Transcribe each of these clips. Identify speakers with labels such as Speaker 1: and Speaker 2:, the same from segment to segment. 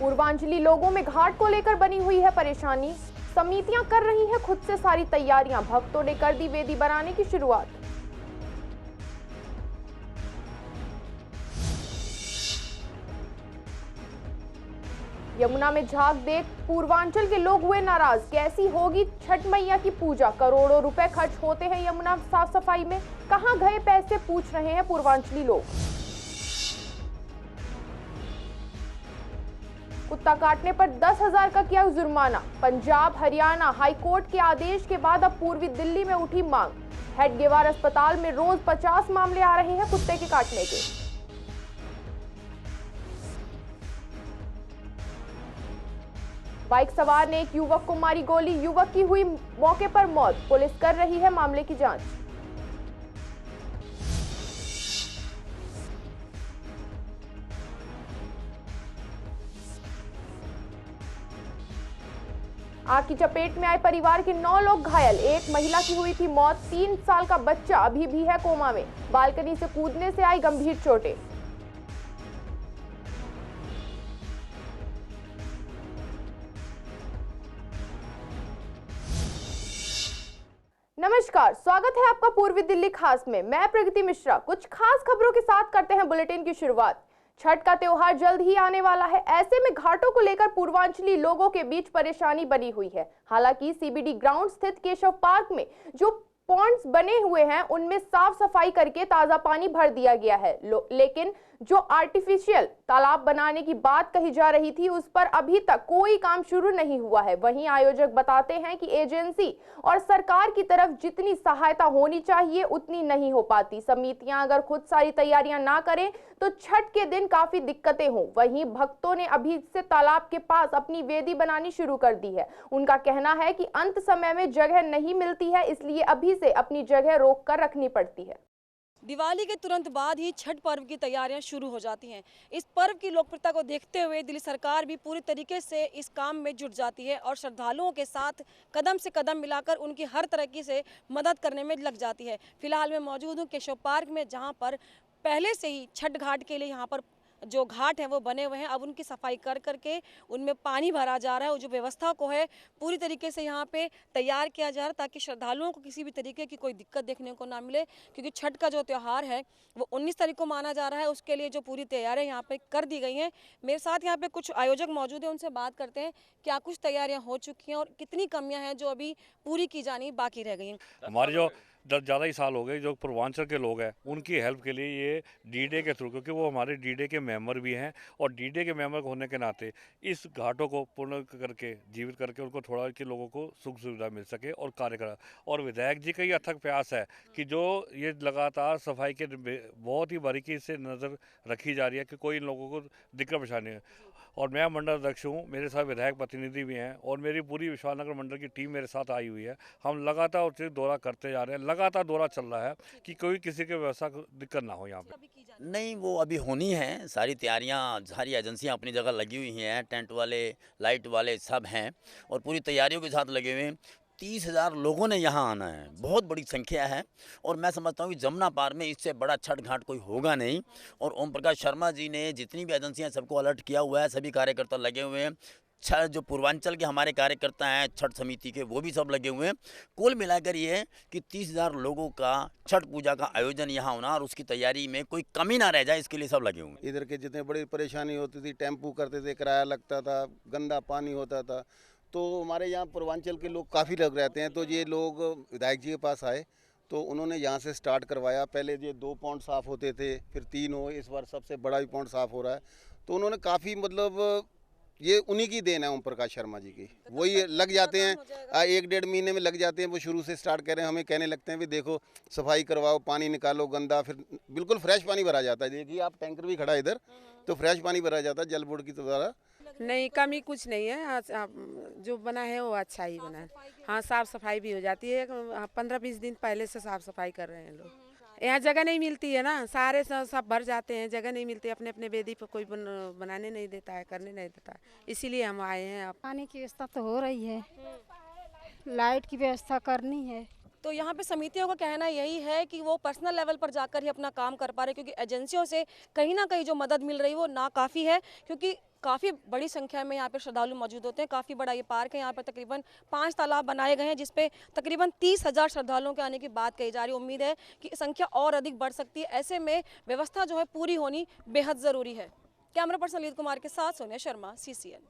Speaker 1: पूर्वांचली लोगों में घाट को लेकर बनी हुई है परेशानी। समितियां कर रही हैं खुद से सारी तैयारियां। भक्तों ने कर दी वेदी बनाने की शुरुआत। यमुना में झाग देख पूर्वांचल के लोग हुए नाराज। कैसी होगी छठ मैया की पूजा? करोड़ों रुपए खर्च होते हैं यमुना साफ सफाई में। कहां गए पैसे, पूछ रहे हैं पूर्वांचली लोग। कुत्ता काटने पर 10,000 का किया जुर्माना। पंजाब हरियाणा हाईकोर्ट के आदेश के बाद अब पूर्वी दिल्ली में उठी मांग। हेडगेवार अस्पताल में रोज 50 मामले आ रहे हैं कुत्ते के काटने के। बाइक सवार ने एक युवक को मारी गोली। युवक की हुई मौके पर मौत। पुलिस कर रही है मामले की जांच। आग की चपेट में आए परिवार के 9 लोग घायल। एक महिला की हुई थी मौत। 3 साल का बच्चा अभी भी है कोमा में। बालकनी से कूदने से आई गंभीर चोटें। नमस्कार, स्वागत है आपका पूर्वी दिल्ली खास में। मैं प्रगति मिश्रा। कुछ खास खबरों के साथ करते हैं बुलेटिन की शुरुआत। छठ का त्योहार जल्द ही आने वाला है। ऐसे में घाटों को लेकर पूर्वांचली लोगों के बीच परेशानी बनी हुई है। हालांकि सीबीडी ग्राउंड स्थित केशव पार्क में जो पॉन्ड्स बने हुए हैं उनमें साफ सफाई करके ताजा पानी भर दिया गया है, लेकिन जो आर्टिफिशियल तालाब बनाने की बात कही जा रही थी उस पर अभी तक कोई काम शुरू नहीं हुआ है। वहीं आयोजक बताते हैं कि एजेंसी और सरकार की तरफ जितनी सहायता होनी चाहिए उतनी नहीं हो पाती। समितियां अगर खुद सारी तैयारियां ना करें तो छठ के दिन काफी दिक्कतें हों। वहीं भक्तों ने अभी से तालाब के पास अपनी वेदी बनानी शुरू कर दी है। उनका कहना है कि अंत समय में जगह नहीं मिलती है, इसलिए अभी से अपनी जगह रोक कर रखनी पड़ती है।
Speaker 2: दिवाली के तुरंत बाद ही छठ पर्व की तैयारियां शुरू हो जाती हैं। इस पर्व की लोकप्रियता को देखते हुए दिल्ली सरकार भी पूरी तरीके से इस काम में जुट जाती है और श्रद्धालुओं के साथ कदम से कदम मिलाकर उनकी हर तरह से मदद करने में लग जाती है। फिलहाल मैं मौजूद हूँ केशव पार्क में, जहाँ पर पहले से ही छठ घाट के लिए यहाँ पर जो घाट हैं वो बने हुए हैं। अब उनकी सफाई कर करके उनमें पानी भरा जा रहा है और जो व्यवस्था को है पूरी तरीके से यहाँ पे तैयार किया जा रहा है ताकि श्रद्धालुओं को किसी भी तरीके की कोई दिक्कत देखने को ना मिले, क्योंकि छठ का जो त्यौहार है वो 19 तारीख को माना जा रहा है। उसके लिए जो पूरी तैयारियां यहाँ पे कर दी गई हैं। मेरे साथ यहाँ पे कुछ आयोजक मौजूद हैं, उनसे बात करते हैं क्या कुछ तैयारियाँ हो चुकी हैं और कितनी कमियाँ हैं जो अभी पूरी की जानी बाकी रह गई हैं।
Speaker 3: हमारे जो ज़्यादा ही साल हो गए जो पूर्वांचल के लोग हैं उनकी हेल्प के लिए ये डीडे के थ्रू, क्योंकि वो हमारे डीडे के मेंबर भी हैं और डीडे के मेंबर होने के नाते इस घाटों को पूर्ण करके जीवित करके उनको थोड़ा कि लोगों को सुख सुविधा मिल सके और कार्य करा। और विधायक जी का ये अथक प्रयास है कि जो ये लगातार सफाई के बहुत ही बारीकी से नज़र रखी जा रही है कि कोई इन लोगों को दिक्कत परेशानी है। और मैं मंडल अध्यक्ष हूँ, मेरे साथ विधायक प्रतिनिधि भी हैं और मेरी पूरी विशालनगर मंडल की टीम मेरे साथ आई हुई है। हम लगातार उससे दौरा करते जा रहे हैं, लगातार दौरा चल रहा है कि कोई किसी के व्यवस्था को दिक्कत ना हो यहाँ पे।
Speaker 4: नहीं, वो अभी होनी है। सारी तैयारियां, सारी एजेंसियां अपनी जगह लगी हुई हैं, टेंट वाले, लाइट वाले सब हैं और पूरी तैयारियों के साथ लगे हुए हैं। 30,000 लोगों ने यहाँ आना है, बहुत बड़ी संख्या है और मैं समझता हूँ कि जमुना पार में इससे बड़ा छठ घाट कोई होगा नहीं। और ओम प्रकाश शर्मा जी ने जितनी भी एजेंसियाँ सबको अलर्ट किया हुआ है, सभी कार्यकर्ता लगे हुए हैं। जो पूर्वांचल के हमारे कार्यकर्ता हैं छठ समिति के, वो भी सब लगे हुए हैं। कुल मिलाकर ये है कि 30,000 लोगों का छठ पूजा का आयोजन यहाँ होना और उसकी तैयारी में कोई कमी ना रह जाए, इसके लिए सब लगे हुए हैं।
Speaker 5: इधर के जितने बड़ी परेशानी होती थी, टेम्पू करते थे, किराया लगता था, गंदा पानी होता था, तो हमारे यहाँ पूर्वांचल के लोग काफ़ी लग रहते हैं। तो ये लोग विधायक जी के पास आए तो उन्होंने यहाँ से स्टार्ट करवाया। पहले ये 2 पॉइंट साफ़ होते थे, फिर 3 हो, इस बार सबसे बड़ा भी पॉइंट साफ़ हो रहा है। तो उन्होंने काफ़ी मतलब ये उन्हीं की देन है, ओम प्रकाश शर्मा जी की। वही लग जाते हैं, 1-1.5 महीने में लग जाते हैं। वो शुरू से स्टार्ट कर रहे हैं, हमें कहने लगते हैं भी देखो सफाई करवाओ, पानी निकालो गंदा, फिर बिल्कुल फ्रेश पानी भरा जाता है। देखिए आप टैंकर भी खड़ा है इधर, तो फ्रेश पानी भरा जाता है जल बोर्ड की द्वारा।
Speaker 6: नहीं, कमी कुछ नहीं है। जो बना है वो अच्छा ही बना है। हाँ, साफ सफाई भी हो जाती है। 15-20 दिन पहले से साफ सफाई कर रहे हैं लोग। यहाँ जगह नहीं मिलती है ना, सारे सब भर जाते हैं, जगह नहीं मिलती। अपने अपने वेदी पर कोई बनाने नहीं देता है, करने नहीं देता है, इसीलिए हम आए हैं। अब
Speaker 7: पानी की व्यवस्था तो हो रही है, लाइट की व्यवस्था करनी है।
Speaker 2: तो यहाँ पे समितियों का कहना यही है कि वो पर्सनल लेवल पर जाकर ही अपना काम कर पा रहे, क्योंकि एजेंसियों से कहीं ना कहीं जो मदद मिल रही है वो नाकाफ़ी है, क्योंकि काफ़ी बड़ी संख्या में यहाँ पर श्रद्धालु मौजूद होते हैं। काफ़ी बड़ा ये पार्क है। यहाँ पर तकरीबन 5 तालाब बनाए गए हैं, जिसपे तकरीबन 30,000 श्रद्धालुओं के आने की बात कही जा रही है। उम्मीद है कि संख्या और अधिक बढ़ सकती है। ऐसे में व्यवस्था जो है पूरी होनी बेहद ज़रूरी है। कैमरा पर्सन ललित कुमार के साथ सोनिया शर्मा, CCN।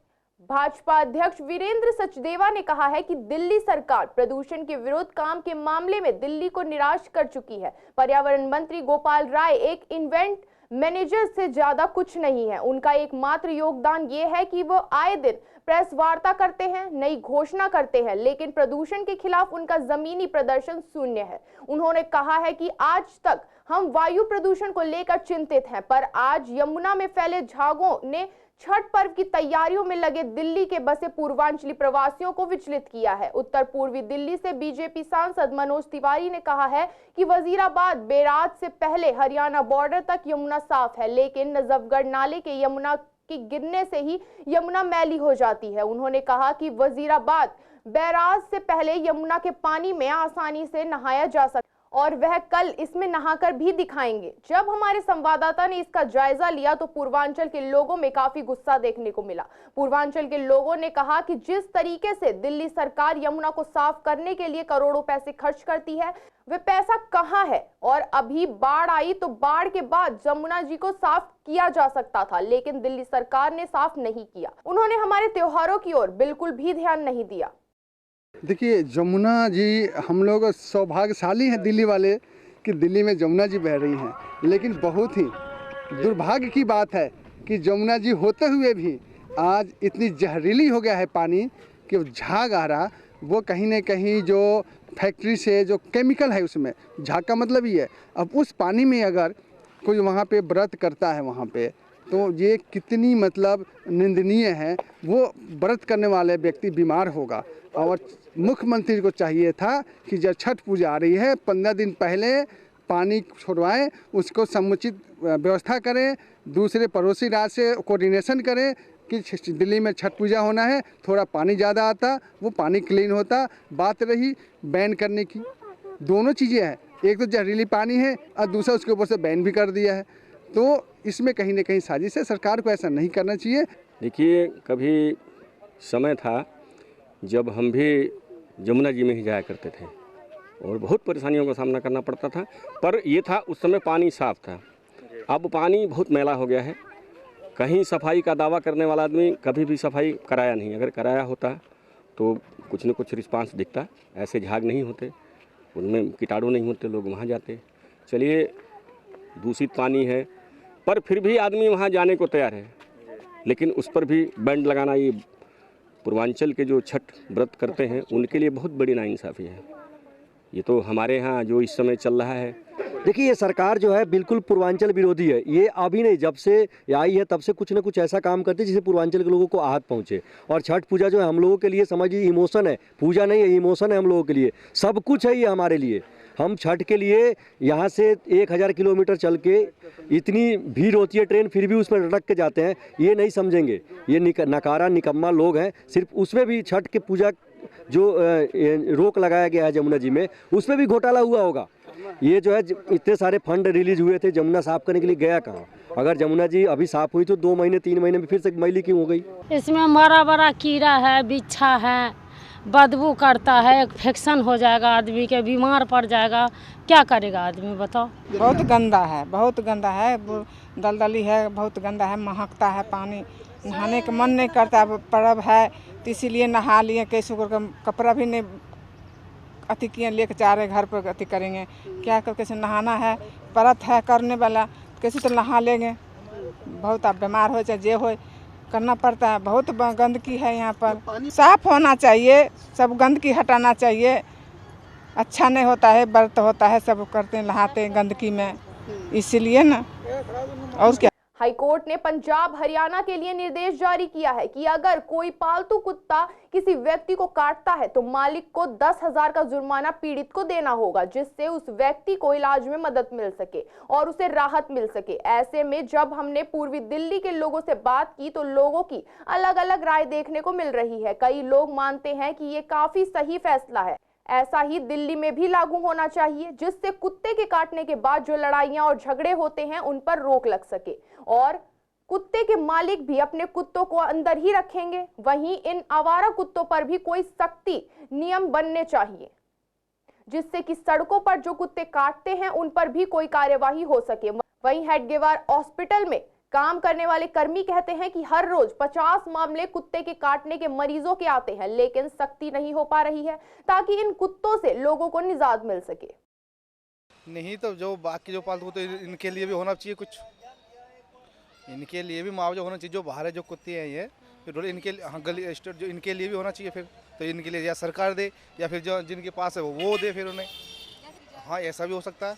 Speaker 1: भाजपा अध्यक्ष वीरेंद्र सचदेवा ने कहा है कि दिल्ली सरकार प्रदूषण के विरोध काम के मामले में दिल्ली को निराश कर चुकी है। पर्यावरण मंत्री गोपाल राय एक इवेंट मैनेजर से ज्यादा कुछ नहीं है। उनका एकमात्र योगदान ये है कि वो आए दिन प्रेस वार्ता करते हैं, नई घोषणा करते हैं, लेकिन प्रदूषण के खिलाफ उनका जमीनी प्रदर्शन शून्य है। उन्होंने कहा है कि आज तक हम वायु प्रदूषण को लेकर चिंतित हैं, पर आज यमुना में फैले झागों ने छठ पर्व की तैयारियों में लगे दिल्ली के बसे पूर्वांचली प्रवासियों को विचलित किया है। उत्तर पूर्वी दिल्ली से बीजेपी सांसद मनोज तिवारी ने कहा है कि वजीराबाद बैराज से पहले हरियाणा बॉर्डर तक यमुना साफ है, लेकिन नजफगढ़ नाले के यमुना के गिरने से ही यमुना मैली हो जाती है। उन्होंने कहा कि वजीराबाद बैराज से पहले यमुना के पानी में आसानी से नहाया जा सकता और वह कल इसमें नहाकर भी दिखाएंगे। जब हमारे संवाददाता ने इसका जायजा लिया तो पूर्वांचल के लोगों में काफी गुस्सा देखने को मिला। पूर्वांचल के लोगों ने कहा कि जिस तरीके से दिल्ली सरकार यमुना को साफ करने के लिए करोड़ों पैसे खर्च करती है, वह पैसा कहां है। और अभी बाढ़ आई तो बाढ़ के बाद जमुना जी को साफ किया जा सकता था, लेकिन दिल्ली सरकार ने साफ नहीं किया। उन्होंने हमारे त्योहारों की ओर बिल्कुल भी ध्यान नहीं दिया।
Speaker 8: देखिए, जमुना जी, हम लोग सौभाग्यशाली हैं दिल्ली वाले कि दिल्ली में जमुना जी बह रही हैं, लेकिन बहुत ही दुर्भाग्य की बात है कि जमुना जी होते हुए भी आज इतनी जहरीली हो गया है पानी कि झाग आ रहा, वो कहीं ना कहीं जो फैक्ट्री से जो केमिकल है उसमें, झाग का मतलब ही है। अब उस पानी में अगर कोई वहाँ पे व्रत करता है वहाँ पे, तो ये कितनी मतलब निंदनीय है। वो व्रत करने वाले व्यक्ति बीमार होगा। और मुख्यमंत्री को चाहिए था कि जब छठ पूजा आ रही है 15 दिन पहले पानी छोड़वाएं, उसको समुचित व्यवस्था करें, दूसरे पड़ोसी राज्य से कोऑर्डिनेशन करें कि दिल्ली में छठ पूजा होना है, थोड़ा पानी ज़्यादा आता, वो पानी क्लीन होता। बात रही बैन करने की, दोनों चीज़ें हैं, एक तो जहरीली पानी है और दूसरा उसके ऊपर से बैन भी कर दिया है। तो इसमें कहीं ना कहीं साजिश है, सरकार को ऐसा नहीं करना चाहिए।
Speaker 9: देखिए, कभी समय था जब हम भी यमुना जी में ही जाया करते थे और बहुत परेशानियों का सामना करना पड़ता था, पर ये था उस समय पानी साफ था। अब पानी बहुत मैला हो गया है। कहीं सफाई का दावा करने वाला आदमी कभी भी सफाई कराया नहीं। अगर कराया होता तो कुछ न कुछ रिस्पांस दिखता। ऐसे झाग नहीं होते, उनमें कीटाणु नहीं होते, लोग वहाँ जाते। चलिए, दूषित पानी है, पर फिर भी आदमी वहाँ जाने को तैयार है, लेकिन उस पर भी बैंड लगाना, ये पूर्वांचल के जो छठ व्रत करते हैं उनके लिए बहुत बड़ी नाइंसाफ़ी है। ये तो हमारे यहाँ जो इस समय चल रहा है,
Speaker 10: देखिए, ये सरकार जो है बिल्कुल पूर्वांचल विरोधी है। ये अभी नहीं, जब से आई है तब से कुछ न कुछ ऐसा काम करती है जिससे पूर्वांचल के लोगों को आहत पहुँचे। और छठ पूजा जो है हम लोगों के लिए समझिए इमोशन है, पूजा नहीं है, इमोशन है हम लोगों के लिए, सब कुछ है ये हमारे लिए। हम छठ के लिए यहाँ से 1000 किलोमीटर चल के, इतनी भीड़ होती है ट्रेन, फिर भी उस पर लटक के जाते हैं। ये नहीं समझेंगे, ये नकारा निकम्मा लोग हैं। सिर्फ उसमें भी छठ के पूजा जो रोक लगाया गया है जमुना जी में, उसमें भी घोटाला हुआ होगा। ये जो है इतने सारे फंड रिलीज हुए थे, जमुना साफ करने के लिए गया कहाँ? अगर जमुना जी अभी साफ हुई तो 2 महीने 3 महीने में फिर से मैली क्यों हो गई?
Speaker 7: इसमें बड़ा बड़ा कीड़ा है, बिच्छा है, बदबू करता है, इन्फेक्शन हो जाएगा, आदमी के बीमार पड़ जाएगा। क्या करेगा आदमी, बताओ।
Speaker 11: बहुत गंदा है, बहुत गंदा है, दलदली है, बहुत गंदा है, महकता है पानी, नहाने का मन नहीं करता। पर्व है तो इसीलिए नहा लिए, कैसे कपड़ा भी नहीं अति किए लेके जा रहे घर पर, अति करेंगे क्या कर, कैसे नहाना है, व्रत है करने वाला, कैसे तो नहा लेंगे। बहुत आप बीमार हो चाहे जे हो, करना पड़ता है। बहुत गंदगी है यहाँ पर, साफ होना चाहिए, सब गंदगी हटाना चाहिए। अच्छा नहीं होता है, व्रत होता है, सब करते हैं, नहाते हैं गंदगी में, इसीलिए ना। और क्या,
Speaker 1: हाईकोर्ट ने पंजाब हरियाणा के लिए निर्देश जारी किया है कि अगर कोई पालतू कुत्ता किसी व्यक्ति को काटता है तो मालिक को 10,000 का जुर्माना पीड़ित को देना होगा, जिससे उस व्यक्ति को इलाज में मदद मिल सके और उसे राहत मिल सके। ऐसे में जब हमने पूर्वी दिल्ली के लोगों से बात की तो लोगों की अलग अलग राय देखने को मिल रही है। कई लोग मानते हैं कि ये काफी सही फैसला है, ऐसा ही दिल्ली में भी लागू होना चाहिए, जिससे कुत्ते के काटने के बाद जो लड़ाइयां और झगड़े होते हैं उन पर रोक लग सके और कुत्ते के मालिक भी अपने कुत्तों को अंदर ही रखेंगे। वहीं इन आवारा कुत्तों पर भी कोई सख्ती नियम बनने चाहिए, जिससे कि सड़कों पर जो कुत्ते काटते हैं उन पर भी कोई कार्यवाही हो सके। वहीं हेडगेवार हॉस्पिटल में काम करने वाले कर्मी कहते हैं कि हर रोज 50 मामले कुत्ते के काटने के मरीजों के आते हैं, लेकिन सख्ती नहीं हो पा रही है ताकि इन कुत्तों से लोगों को निजात मिल सके।
Speaker 12: नहीं तो जो बाकी जो पालतू कुत्ते इनके लिए भी होना चाहिए, कुछ इनके लिए भी मुआवजा होना चाहिए। जो बाहर है जो कुत्ते हैं ये फिर इनके हाँ गली स्टेट जो इनके लिए भी होना चाहिए। फिर तो इनके लिए या सरकार दे या फिर जो जिनके पास है वो दे फिर उन्हें। हाँ ऐसा भी हो सकता है,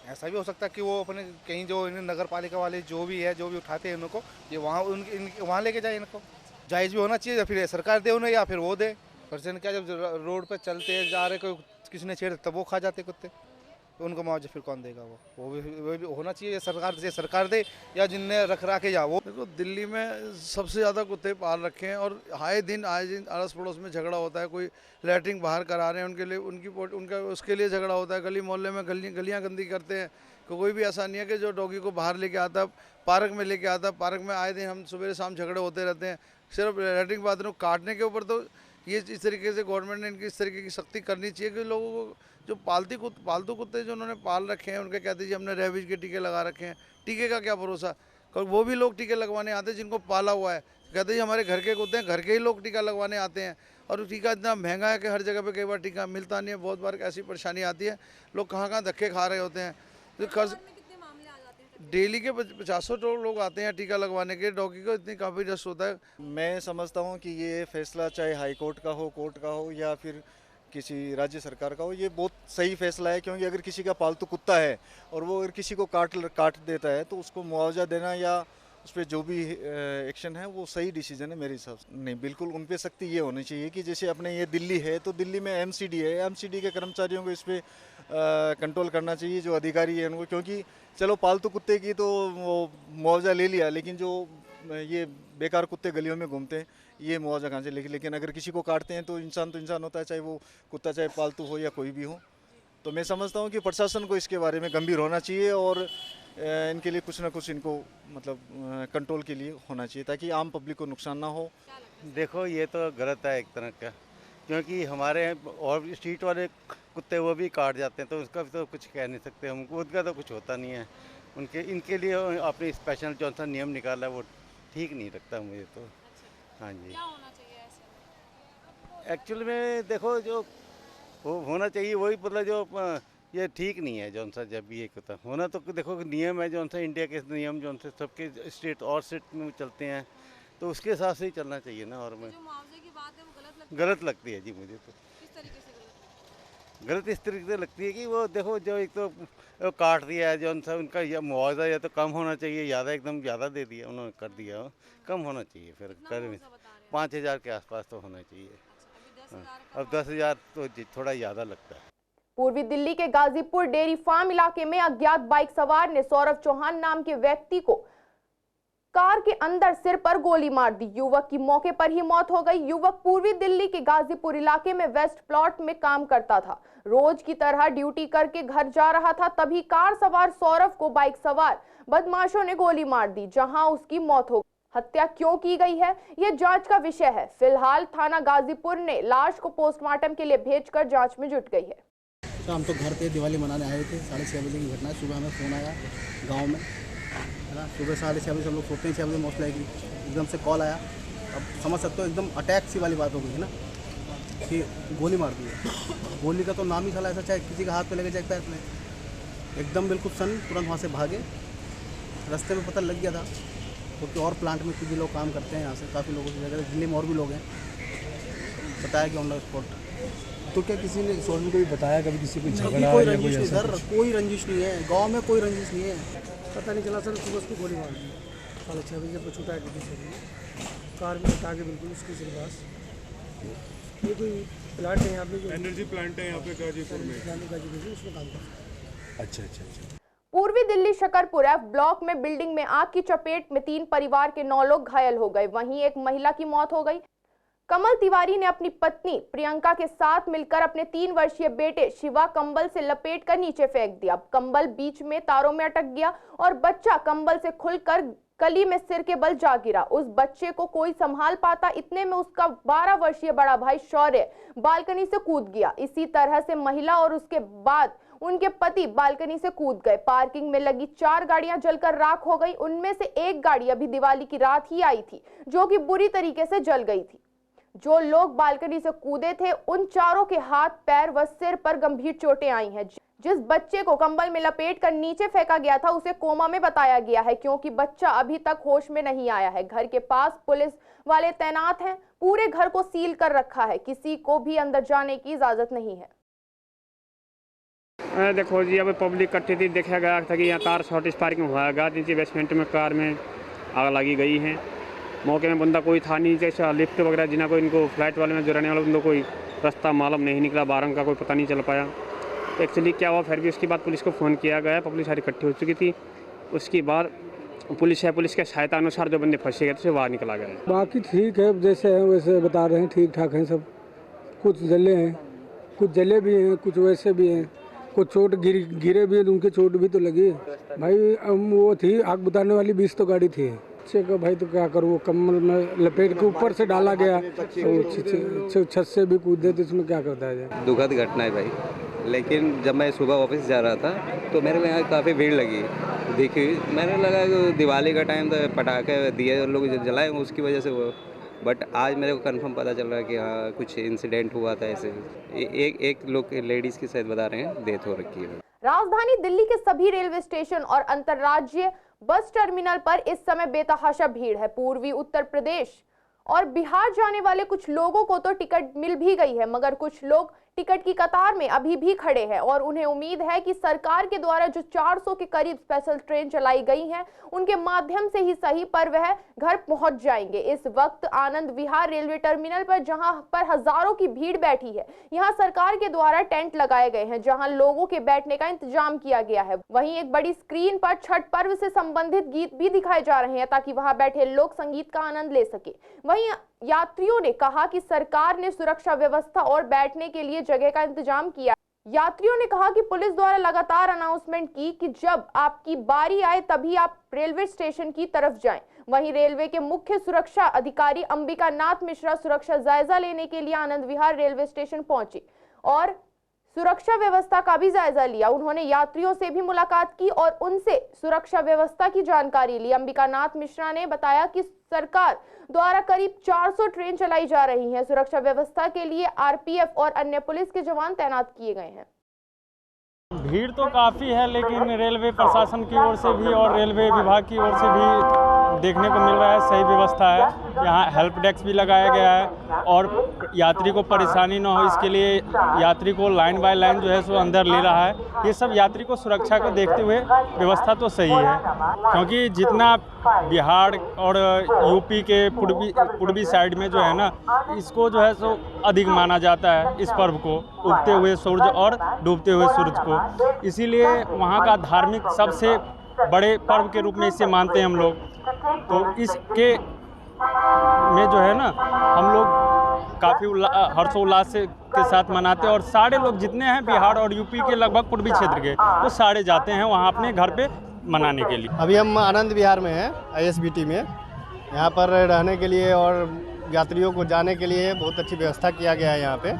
Speaker 12: ऐसा भी हो सकता है कि वो अपने कहीं जो नगर पालिका वाले जो भी उठाते हैं उनको ये वहाँ लेके जाए। इनको जायज़ भी होना चाहिए, या फिर सरकार दे उन्हें या फिर वो दे। पर्सन क्या जब रोड पर चलते जा रहे कोई किसी ने छेड़ तब वो खा जाते कुत्ते, तो उनको मुआवजा फिर कौन देगा? वो भी होना चाहिए। सरकार दे या जिनने रख रखे जा वो।
Speaker 13: देखो दिल्ली में सबसे ज़्यादा कुत्ते पाल रखे हैं और आए दिन अड़ोस पड़ोस में झगड़ा होता है। कोई लैट्रिन बाहर करा रहे हैं उनके लिए उनका उसके लिए झगड़ा होता है। गली मोहल्ले में गलियाँ गंदी करते हैं। कोई भी ऐसा नहीं है कि जो डॉगी को बाहर लेके आता, पार्क में लेके आता। पार्क में आए दिन हम सुबह शाम झगड़े होते रहते हैं। सिर्फ लैट्रिन बाथरूम काटने के ऊपर तो ये इस तरीके से गवर्नमेंट ने इनकी इस तरीके की सख्ती करनी चाहिए कि लोगों को जो पालतू कुत्ते जो उन्होंने पाल रखे हैं उनके कहते हैं हमने रेबीज के टीके लगा रखे हैं। टीके का क्या भरोसा? वो भी लोग टीके लगवाने आते हैं जिनको पाला हुआ है। कहते हैं हमारे घर के कुत्ते हैं, घर के ही लोग टीका लगवाने आते हैं। और टीका इतना महंगा है कि हर जगह पे कई बार टीका मिलता नहीं है। बहुत बार ऐसी परेशानी आती है, लोग कहाँ धक्के खा रहे होते हैं। तो खर्च डेली के 50 लोग आते हैं टीका लगवाने के। डॉगी को इतनी काफ़ी रश होता है।
Speaker 14: मैं समझता हूँ कि ये फैसला चाहे हाई कोर्ट का हो, कोर्ट का हो या फिर किसी राज्य सरकार का हो, ये बहुत सही फैसला है। क्योंकि अगर किसी का पालतू कुत्ता है और वो अगर किसी को काट देता है तो उसको मुआवजा देना या उस पर जो भी एक्शन है वो सही डिसीजन है मेरे हिसाब से। नहीं, बिल्कुल उन पर सख्ती ये होनी चाहिए कि जैसे अपने ये दिल्ली है तो दिल्ली में एमसीडी है, एमसीडी के कर्मचारियों को इस पर कंट्रोल करना चाहिए, जो अधिकारी है उनको। क्योंकि चलो पालतू कुत्ते की तो वो मुआवजा ले लिया, लेकिन जो ये बेकार कुत्ते गलियों में घूमते हैं ये मुआवजा कहाँ से लेकिन अगर किसी को काटते हैं तो इंसान होता है, चाहे वो कुत्ता चाहे पालतू हो या कोई भी हो। तो मैं समझता हूँ कि प्रशासन को इसके बारे में गंभीर होना चाहिए और इनके लिए कुछ ना कुछ इनको मतलब कंट्रोल के लिए होना चाहिए ताकि आम पब्लिक को नुकसान ना हो।
Speaker 15: देखो ये तो गलत है एक तरह का, क्योंकि हमारे और स्ट्रीट वाले कुत्ते वो भी काट जाते हैं तो उसका भी तो कुछ कह नहीं सकते हम। उनका तो कुछ होता नहीं है। इनके लिए आपने स्पेशल जो सा नियम निकाला वो ठीक नहीं लगता मुझे तो। हाँ जी,
Speaker 2: क्या होना चाहिए ऐसे?
Speaker 15: एक्चुअल में देखो जो वो होना चाहिए वही मतलब जो ये ठीक नहीं है जौन सा जब भी ये होता होना तो देखो नियम है जौन सा इंडिया के नियम जौन से सबके स्टेट और स्टेट में चलते हैं तो उसके हिसाब से ही चलना चाहिए ना। और मैं
Speaker 2: जो मुआवजे की बात है वो
Speaker 15: गलत लगती है जी मुझे तो।
Speaker 2: किस तरीके से
Speaker 15: गलत इस तरीके से लगती है कि वो देखो जो एक तो काट दिया है जौन सा उनका या मुआवजा या तो कम होना चाहिए, ज़्यादा एकदम ज़्यादा दे दिया उन्होंने कर दिया, कम होना चाहिए। फिर कर 5,000 के आसपास तो होना चाहिए। अब 10,000 तो थोड़ा ज़्यादा लगता है।
Speaker 1: पूर्वी दिल्ली के गाजीपुर डेयरी फार्म इलाके में अज्ञात बाइक सवार ने सौरभ चौहान नाम के व्यक्ति को कार के अंदर सिर पर गोली मार दी। युवक की मौके पर ही मौत हो गई। युवक पूर्वी दिल्ली के गाजीपुर इलाके में वेस्ट प्लॉट में काम करता था। रोज की तरह ड्यूटी करके घर जा रहा था, तभी कार सवार सौरभ को बाइक सवार बदमाशों ने गोली मार दी, जहां उसकी मौत हो गई। हत्या क्यों की गई है, यह जांच का विषय है। फिलहाल थाना गाजीपुर ने लाश को पोस्टमार्टम के लिए भेजकर जांच में जुट गई है।
Speaker 16: तो हम तो घर पे दिवाली मनाने आए थे। 6:30 बजे की घटना है। सुबह हमें फ़ोन आया गांव में, है ना। सुबह 6:30 बजे हम लोग सोचते हैं 6 बजे मोस्ट लाइकली एकदम से कॉल आया। अब समझ सकते हो एकदम अटैक सी वाली बात हो गई है ना, कि गोली मार दी है। गोली का तो नाम ही था ऐसा, चाहे किसी का हाथ पे लगे चाहे पैर में। एकदम बिल्कुल तुरंत वहाँ से भागे। रास्ते में पता लग गया था क्योंकि और प्लांट में कुछ लोग काम करते हैं यहाँ से, काफ़ी लोगों की जगह दिल्ली में और भी लोग हैं। बताया कि ऑन द स्पॉट।
Speaker 17: तो क्या किसी ने सोचने को भी बताया कभी किसी को झगड़ा?
Speaker 16: कोई रंजिश नहीं सर, कोई रंजिश नहीं है गांव में, कोई रंजिश नहीं है।
Speaker 17: पता नहीं चला सर, सुबह उसको गोली मार दी 6:30 बजे जब छुटा है कार में हटा के बिल्कुल उसके सिर पास। ये कोई प्लांट है यहाँ पे, जो
Speaker 18: एनर्जी प्लांट है यहाँ पे गाजीपुर में,
Speaker 17: उसमें काम करता है।
Speaker 18: अच्छा।
Speaker 1: पूर्वी दिल्ली शकरपुर F ब्लॉक में बिल्डिंग में आग की चपेट में 3 परिवार के 9 लोग घायल हो गए। वहीं एक महिला की मौत हो गई। कमल तिवारी ने अपनी पत्नी प्रियंका के साथ मिलकर अपने 3 वर्षीय बेटे शिवा कंबल से लपेटकर नीचे फेंक दिया। कंबल बीच में तारों में अटक गया और बच्चा कंबल से खुलकर कली में सिर के बल जा गिरा। उस बच्चे को कोई संभाल पाता, इतने में उसका 12 वर्षीय बड़ा भाई शौर्य बालकनी से कूद गया। इसी तरह से महिला और उसके बाद उनके पति बालकनी से कूद गए। पार्किंग में लगी 4 गाड़ियां जलकर राख हो गई। उनमें से एक गाड़ी अभी दिवाली की रात ही आई थी, जो कि बुरी तरीके से जल गई थी। जो लोग बालकनी से कूदे थे उन चारों के हाथ, पैर व सिर पर गंभीर चोटें आई हैं। जिस बच्चे को कंबल में लपेट कर नीचे फेंका गया था उसे कोमा में बताया गया है, क्योंकि बच्चा अभी तक होश में नहीं आया है। घर के पास पुलिस वाले तैनात हैं। पूरे घर को सील कर रखा है, किसी को भी अंदर जाने की इजाजत नहीं है।
Speaker 19: देखो जी, अब पब्लिक इकट्ठी थी, देखा गया था कि यहाँ कार शॉर्ट स्पार्किंग हुआ गया, नीचे बेसमेंट में कार में आग लगी गई है। मौके में बंदा कोई था नहीं, जैसा लिफ्ट वगैरह जिन्हें कोई, इनको फ्लाइट वाले में जो रहने वाले उनको कोई रास्ता मालूम नहीं निकला, बारंग का कोई पता नहीं चल पाया। तो एक्चुअली क्या हुआ, फिर भी उसके बाद पुलिस को फ़ोन किया गया, पब्लिक सारी इकट्ठी हो चुकी थी। उसके बाद पुलिस के सहायता अनुसार जो बंदे फंसे गए थे बाहर निकला गया।
Speaker 17: बाकी ठीक है, जैसे हैं वैसे बता रहे हैं, ठीक ठाक हैं सब। कुछ जले हैं, कुछ जले भी हैं, कुछ वैसे भी हैं, कुछ चोट गिरे भी हैं, उनके चोट भी तो लगी है। भाई वो थी आग बुझाने वाली 20 तो गाड़ी थी। बच्चे का भाई तो क्या करूँ, वो कम्बल में लपेट के ऊपर से डाला गया, तो छत से भी कूदे तो इसमें क्या करता है।
Speaker 20: दुखद घटना है भाई, लेकिन जब मैं सुबह ऑफिस जा रहा था तो मेरे को यहाँ काफ़ी भीड़ लगी देखी। मैंने लगा कि दिवाली का टाइम था, पटाखे दिए लोग जलाए उसकी वजह से वो, बट आज मेरे को कंफर्म पता चल रहा है कि हाँ कुछ इंसिडेंट हुआ था ऐसे। एक लोग लेडीज़ की शायद बता रहे हैं डेथ हो रखी है।
Speaker 1: राजधानी दिल्ली के सभी रेलवे स्टेशन और अंतर्राज्यीय बस टर्मिनल पर इस समय बेतहाशा भीड़ है। पूर्वी उत्तर प्रदेश और बिहार जाने वाले कुछ लोगों को तो टिकट मिल भी गई है, मगर कुछ लोग टिकट की कतार में अभी भी खड़े हैं और उन्हें उम्मीद है कि सरकार के द्वारा जो 400 के करीब स्पेशल ट्रेन चलाई गई हैं, उनके माध्यम से ही सही पर वह घर पहुंच जाएंगे। इस वक्त आनंद विहार रेलवे टर्मिनल पर, जहां पर हजारों की भीड़ बैठी है, यहां सरकार के द्वारा टेंट लगाए गए हैं, जहां लोगों के बैठने का इंतजाम किया गया है। वहीं एक बड़ी स्क्रीन पर छठ पर्व से संबंधित गीत भी दिखाए जा रहे हैं, ताकि वहां बैठे लोग संगीत का आनंद ले सके। वहीं यात्रियों ने कहा कि सरकार ने सुरक्षा व्यवस्था और बैठने के लिए जगह का इंतजाम किया। यात्रियों ने कहा कि पुलिस द्वारा लगातार अनाउंसमेंट की कि जब आपकी बारी आए तभी आप रेलवे स्टेशन की तरफ जाएं। वहीं रेलवे के मुख्य सुरक्षा अधिकारी अंबिका नाथ मिश्रा सुरक्षा जायजा लेने के लिए आनंद विहार रेलवे स्टेशन पहुंचे और सुरक्षा व्यवस्था का भी जायजा लिया। उन्होंने यात्रियों से भी मुलाकात की और उनसे सुरक्षा व्यवस्था की जानकारी ली। अंबिका नाथ मिश्रा ने बताया कि सरकार द्वारा करीब 400 ट्रेन चलाई जा रही हैं। सुरक्षा व्यवस्था के लिए आरपीएफ और अन्य पुलिस के जवान तैनात किए गए हैं।
Speaker 21: भीड़ तो काफ़ी है, लेकिन रेलवे प्रशासन की ओर से भी और रेलवे विभाग की ओर से भी देखने को मिल रहा है सही व्यवस्था है। यहाँ हेल्प डेस्क भी लगाया गया है और यात्री को परेशानी न हो इसके लिए यात्री को लाइन बाय लाइन जो है सो अंदर ले रहा है। ये सब यात्री को सुरक्षा को देखते हुए व्यवस्था तो सही है, क्योंकि जितना बिहार और यूपी के पूर्वी साइड में जो है ना, इसको जो है सो अधिक माना जाता है, इस पर्व को, उगते हुए सूरज और डूबते हुए सूरज को। इसीलिए वहाँ का धार्मिक सबसे बड़े पर्व के रूप में इसे मानते हैं हम लोग। तो इसके में जो है ना, हम लोग काफ़ी हर्षोल्लास के साथ मनाते हैं और सारे लोग जितने हैं बिहार और यूपी के लगभग पूर्वी क्षेत्र के, वो सारे जाते हैं वहाँ अपने घर पे मनाने के लिए।
Speaker 22: अभी हम आनंद विहार में हैं, ISBT में। यहाँ पर रहने के लिए और यात्रियों को जाने के लिए बहुत अच्छी व्यवस्था किया गया है। यहाँ पे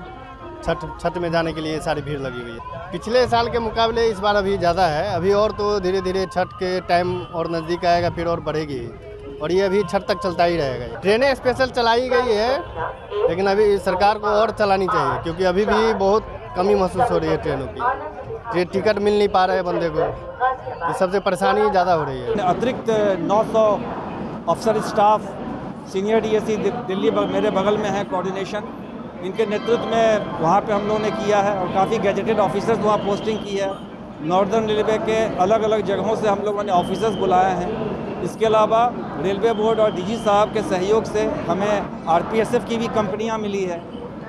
Speaker 22: छठ में जाने के लिए सारी भीड़ लगी हुई है। पिछले साल के मुकाबले इस बार अभी ज़्यादा है। अभी और तो धीरे धीरे छठ के टाइम और नज़दीक आएगा, फिर और बढ़ेगी और ये अभी छठ तक चलता ही रहेगा। ट्रेनें स्पेशल चलाई गई है, लेकिन अभी सरकार को और चलानी चाहिए, क्योंकि अभी भी बहुत कमी महसूस हो रही है ट्रेनों की। टिकट मिल नहीं पा रहे बंदे को, ये सबसे परेशानी ज़्यादा हो रही है।
Speaker 23: अतिरिक्त 900 अफसर स्टाफ सीनियर DSC दिल्ली मेरे बगल में है कोऑर्डिनेशन, इनके नेतृत्व में वहाँ पे हम लोगों ने किया है और काफ़ी गैजेटेड ऑफिसर्स वहाँ पोस्टिंग की है। नॉर्दर्न रेलवे के अलग अलग जगहों से हम लोगों ने ऑफिसर्स बुलाए हैं। इसके अलावा रेलवे बोर्ड और DG साहब के सहयोग से हमें RPSF की भी कंपनियाँ मिली है।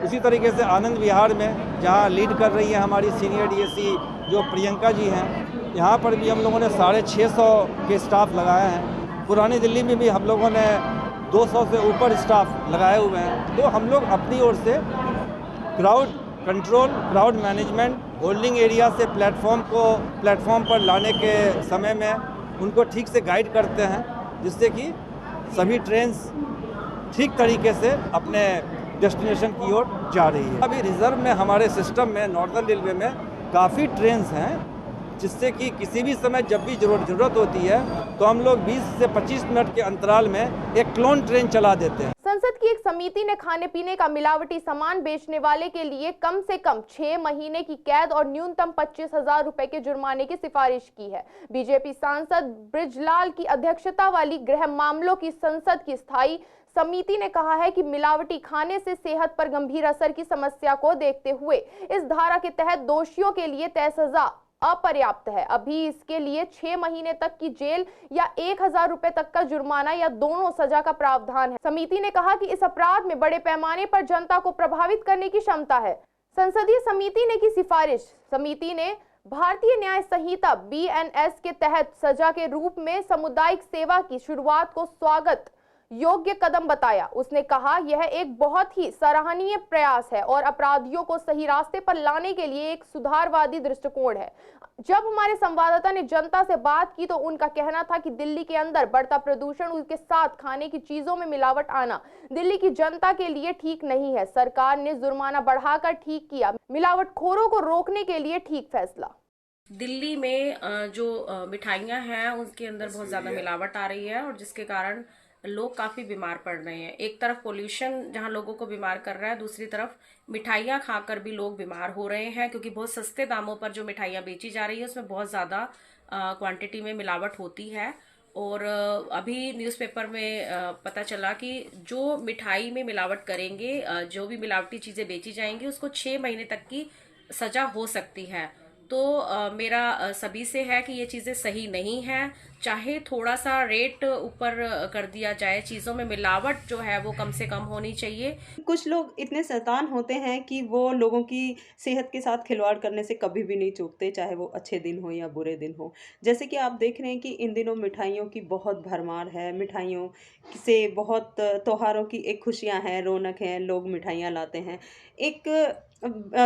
Speaker 23: इसी तरीके से आनंद विहार में जहाँ लीड कर रही है हमारी सीनियर DSC जो प्रियंका जी हैं, यहाँ पर भी हम लोगों ने 650 के स्टाफ लगाए हैं। पुरानी दिल्ली में भी हम लोगों ने 200 से ऊपर स्टाफ लगाए हुए हैं। तो हम लोग अपनी ओर से crowd control, crowd management, holding area से प्लेटफॉर्म पर लाने के समय में उनको ठीक से गाइड करते हैं जिससे कि सभी ट्रेन्स ठीक तरीके से अपने डेस्टिनेशन की ओर जा रही है। अभी रिजर्व में हमारे सिस्टम में नॉर्दर्न रेलवे में काफ़ी ट्रेन्स हैं, जिससे कि किसी भी समय जब भी ज़रूरत होती है तो हम लोग 20 से 25 मिनट के अंतराल में एक क्लोन ट्रेन चला देते हैं।
Speaker 1: संसद की एक समिति ने खाने पीने का मिलावटी सामान बेचने वाले के लिए कम से कम 6 महीने की कैद और न्यूनतम 25,000 रुपए के जुर्माने की सिफारिश की है। बीजेपी सांसद ब्रिजलाल की अध्यक्षता वाली गृह मामलों की संसद की स्थायी समिति ने कहा है कि मिलावटी खाने से सेहत पर गंभीर असर की समस्या को देखते हुए इस धारा के तहत दोषियों के लिए तय सजा अपर्याप्त है। अभी इसके लिए 6 महीने तक की जेल या 1,000 रुपए तक का जुर्माना या दोनों सजा का प्रावधान है। समिति ने कहा कि इस अपराध में बड़े पैमाने पर जनता को प्रभावित करने की क्षमता है। संसदीय समिति ने की सिफारिश। समिति ने भारतीय न्याय संहिता BNS के तहत सजा के रूप में सामुदायिक सेवा की शुरुआत को स्वागत योग्य कदम बताया। उसने कहा यह एक बहुत ही सराहनीय प्रयास है और अपराधियों को सही रास्ते पर लाने के लिए एक सुधारवादी दृष्टिकोण है। जब हमारे संवाददाता ने जनता से बात की तो उनका कहना था कि दिल्ली के अंदर बढ़ता प्रदूषण, उसके साथ खाने की चीजों में मिलावट आना दिल्ली की जनता के लिए ठीक नहीं है। सरकार ने जुर्माना बढ़ाकर ठीक किया, मिलावटखोरों को रोकने के लिए ठीक फैसला।
Speaker 3: दिल्ली में जो मिठाइयाँ हैं उसके अंदर बहुत ज़्यादा मिलावट आ रही है और जिसके कारण लोग काफ़ी बीमार पड़ रहे हैं। एक तरफ पोल्यूशन जहां लोगों को बीमार कर रहा है, दूसरी तरफ मिठाइयाँ खाकर भी लोग बीमार हो रहे हैं, क्योंकि बहुत सस्ते दामों पर जो मिठाइयाँ बेची जा रही है उसमें बहुत ज़्यादा क्वांटिटी में मिलावट होती है। और अभी न्यूज़पेपर में पता चला कि जो मिठाई में मिलावट करेंगे, जो भी मिलावटी चीज़ें बेची जाएंगी, उसको 6 महीने तक की सज़ा हो सकती है। तो मेरा सभी से है कि ये चीज़ें सही नहीं हैं। चाहे थोड़ा सा रेट ऊपर कर दिया जाए, चीज़ों में मिलावट जो है वो कम से कम होनी चाहिए।
Speaker 4: कुछ लोग इतने शैतान होते हैं कि वो लोगों की सेहत के साथ खिलवाड़ करने से कभी भी नहीं चूकते, चाहे वो अच्छे दिन हो या बुरे दिन हो। जैसे कि आप देख रहे हैं कि इन दिनों मिठाइयों की बहुत भरमार है, मिठाइयों से बहुत त्योहारों की एक खुशियाँ हैं, रौनक है, लोग मिठाइयाँ लाते हैं। एक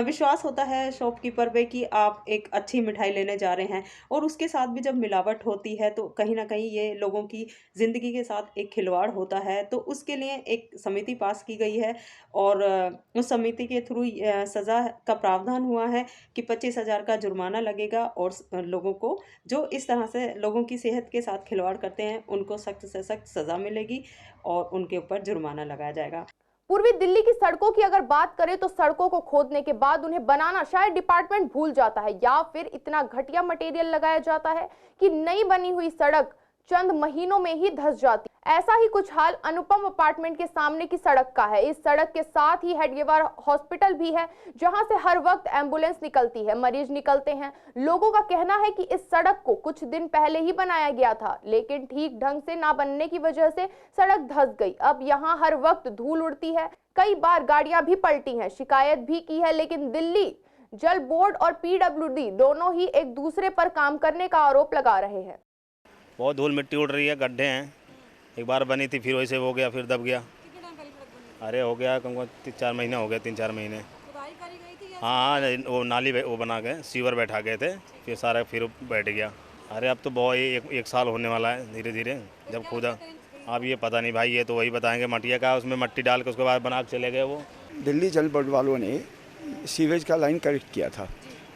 Speaker 4: विश्वास होता है शॉपकीपर पे कि आप एक अच्छी मिठाई लेने जा रहे हैं, और उसके साथ भी जब मिलावट होती है तो कहीं ना कहीं ये लोगों की ज़िंदगी के साथ एक खिलवाड़ होता है। तो उसके लिए एक समिति पास की गई है और उस समिति के थ्रू सज़ा का प्रावधान हुआ है कि 25,000 का जुर्माना लगेगा और लोगों को जो इस तरह से लोगों की सेहत के साथ खिलवाड़ करते हैं उनको सख्त से सख्त सज़ा मिलेगी और उनके ऊपर जुर्माना लगाया जाएगा।
Speaker 1: पूर्वी दिल्ली की सड़कों की अगर बात करें तो सड़कों को खोदने के बाद उन्हें बनाना शायद डिपार्टमेंट भूल जाता है, या फिर इतना घटिया मटेरियल लगाया जाता है कि नई बनी हुई सड़क चंद महीनों में ही धंस जाती। ऐसा ही कुछ हाल अनुपम अपार्टमेंट के सामने की सड़क का है। इस सड़क के साथ ही हेडगेवार हॉस्पिटल भी है, जहां से हर वक्त एम्बुलेंस निकलती है, मरीज निकलते हैं। लोगों का कहना है कि इस सड़क को कुछ दिन पहले ही बनाया गया था, लेकिन ठीक ढंग से ना बनने की वजह से सड़क धंस गई। अब यहाँ हर वक्त धूल उड़ती है, कई बार गाड़ियां भी पलटी हैं, शिकायत भी की है, लेकिन दिल्ली जल बोर्ड और PWD दोनों ही एक दूसरे पर काम करने का आरोप लगा रहे हैं।
Speaker 5: बहुत धूल मिट्टी उड़ रही है, गड्ढे हैं। एक बार बनी थी, फिर वैसे हो गया, फिर दब गया। अरे हो गया कम 3-4 महीने हो गए, 3-4 महीने। हाँ, वो नाली वो बना गए, सीवर बैठा गए थे, फिर सारा फिर बैठ गया। अरे अब तो बहुत एक साल होने वाला है धीरे धीरे जब खुदा। अब ये पता नहीं भाई, ये तो वही बताएंगे। मटिया का उसमें मट्टी डाल के उसके बाद बना के चले गए वो।
Speaker 24: दिल्ली जल बोर्ड वालों ने सीवेज का लाइन कनेक्ट किया था,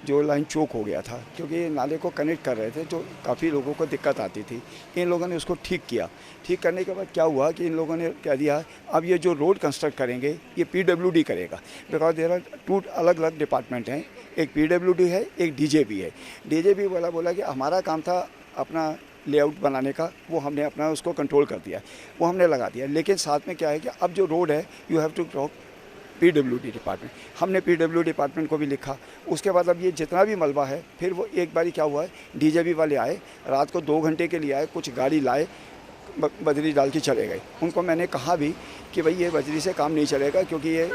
Speaker 24: जो लाइन चोक हो गया था, क्योंकि नाले को कनेक्ट कर रहे थे, जो काफ़ी लोगों को दिक्कत आती थी। इन लोगों ने उसको ठीक किया। ठीक करने के बाद क्या हुआ कि इन लोगों ने कह दिया अब ये जो रोड कंस्ट्रक्ट करेंगे ये PWD करेगा, बिकॉज देयर आर 2 अलग अलग डिपार्टमेंट हैं, एक PWD है, एक DJB है। DJB वाला बोला कि हमारा काम था अपना लेआउट बनाने का, वो हमने अपना उसको कंट्रोल कर दिया, वो हमने लगा दिया। लेकिन साथ में क्या है कि अब जो रोड है you have to talk PWD department. हमने PWD डिपार्टमेंट को भी लिखा। उसके बाद अब ये जितना भी मलबा है, फिर वो एक बारी क्या हुआ है, DJB वाले आए, रात को 2 घंटे के लिए आए, कुछ गाड़ी लाए, बजरी डाल के चले गए। उनको मैंने कहा भी कि भाई ये बजरी से काम नहीं चलेगा, क्योंकि ये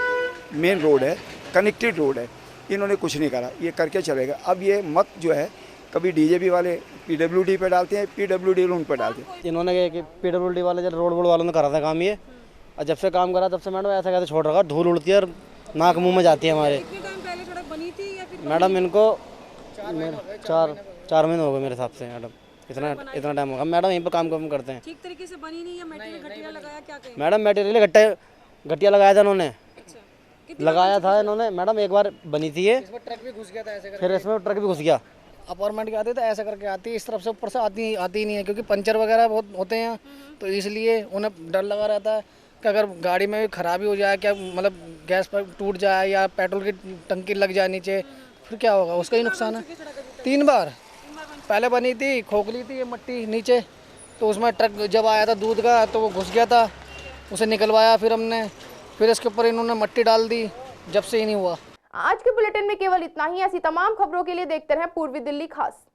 Speaker 24: मेन रोड है, कनेक्टेड रोड है। इन्होंने कुछ नहीं करा, ये करके चले गए। अब ये मत जो है कभी DJB वाले PWD पे डालते हैं, PWD उन पर डालते हैं।
Speaker 25: इन्होंने PWD वाले जब रोड वालों ने करा था काम ये, और जब से काम करा तब से मैडम ऐसा कहते छोड़ रखा, धूल उड़ती है और नाक मुंह में जाती है हमारे।
Speaker 2: कितने टाइम पहले सड़क बनी थी या फिर
Speaker 25: मैडम इनको 4 महीने हो गए मेरे हिसाब से मैडम। इतना टाइम होगा मैडम, यहीं पर काम करते हैं।
Speaker 2: ठीक तरीके से बनी नहीं या मटेरियल घटिया लगाया, क्या कहें?
Speaker 25: मैडम मटेरियल घटिया लगाया था इन्होंने, लगाया था इन्होंने मैडम, एक बार बनी थी ये,
Speaker 6: इसमें ट्रक भी घुस गया था ऐसे करके।
Speaker 25: फिर इसमें ट्रक भी घुस गया।
Speaker 6: अपार्टमेंट के आते तो ऐसा करके आती है, इस तरफ से ऊपर से आती ही नहीं है, क्योंकि पंचर वगैरह बहुत होते हैं, तो इसलिए उन्हें डर लगा रहता है कि अगर गाड़ी में भी खराबी हो जाए, क्या मतलब गैस पर टूट जाए या पेट्रोल की टंकी लग जाए नीचे, फिर क्या होगा, उसका ही नुकसान है। 3 बार पहले बनी थी, खोखली थी ये मट्टी नीचे, तो उसमें ट्रक जब आया था दूध का तो वो घुस गया था, उसे निकलवाया फिर हमने, फिर इसके ऊपर इन्होंने मट्टी डाल दी, जब से ही नहीं हुआ।
Speaker 1: आज के बुलेटिन में केवल इतना ही। ऐसी तमाम खबरों के लिए देखते रहें पूर्वी दिल्ली खास।